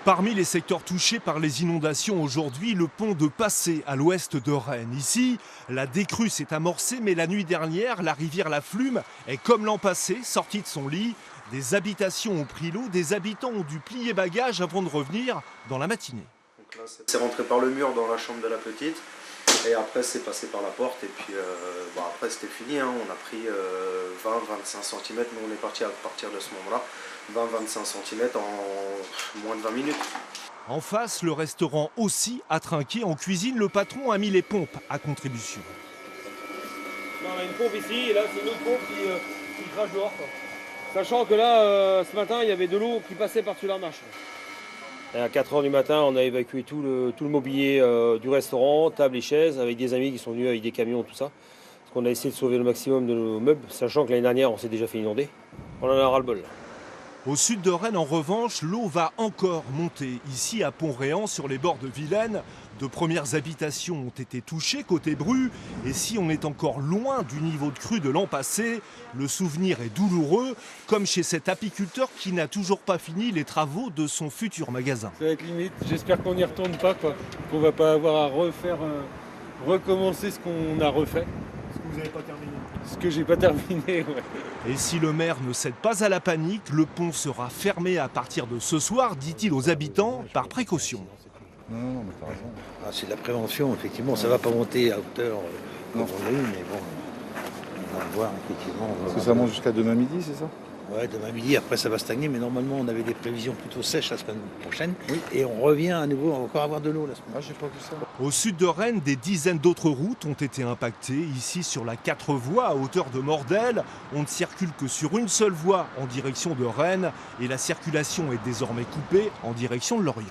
Parmi les secteurs touchés par les inondations aujourd'hui, le pont de Passé à l'ouest de Rennes. Ici, la décrue s'est amorcée, mais la nuit dernière, la rivière La Flume est comme l'an passé, sortie de son lit. Des habitations ont pris l'eau, des habitants ont dû plier bagages avant de revenir dans la matinée. Donc là, c'est rentré par le mur dans la chambre de la petite, et après c'est passé par la porte, et puis après c'était fini, hein. On a pris 20-25 cm, mais on est parti à partir de ce moment-là, 20-25 cm en moins de 20 minutes. En face, le restaurant aussi a trinqué. En cuisine, le patron a mis les pompes à contribution. Là, on a une pompe ici, et là c'est une autre pompe qui crache dehors, quoi. Sachant que là, ce matin, il y avait de l'eau qui passait par-dessus la marche. Et à 4 h du matin, on a évacué tout le mobilier du restaurant, table et chaises, avec des amis qui sont venus avec des camions, tout ça. Parce qu'on a essayé de sauver le maximum de nos meubles, sachant que l'année dernière, on s'est déjà fait inonder. On en a ras-le-bol. Au sud de Rennes, en revanche, l'eau va encore monter. Ici, à Pont-Réan, sur les bords de Vilaine, de premières habitations ont été touchées côté Bru. Et si on est encore loin du niveau de crue de l'an passé, le souvenir est douloureux, comme chez cet apiculteur qui n'a toujours pas fini les travaux de son futur magasin. Ça va être limite. J'espère qu'on n'y retourne pas, quoi. Qu'on va pas avoir à recommencer ce qu'on a refait. Ce que vous n'avez pas terminé. Ce que j'ai pas terminé, ouais. Et si le maire ne cède pas à la panique, le pont sera fermé à partir de ce soir, dit-il aux habitants, par précaution. Non, mais t'as raison. Ah, c'est de la prévention, effectivement. Ça va pas monter à hauteur comme on l'a eu, mais bon, on va voir, effectivement. Parce que ça monte jusqu'à demain midi, c'est ça? Ouais, demain midi, après ça va stagner, mais normalement on avait des prévisions plutôt sèches la semaine prochaine. Oui. Et on revient à nouveau, on va encore avoir de l'eau la semaine. Ah, j'ai pas vu ça. Au sud de Rennes, des dizaines d'autres routes ont été impactées. Ici, sur la 4 voies à hauteur de Mordel, on ne circule que sur une seule voie en direction de Rennes et la circulation est désormais coupée en direction de Lorient.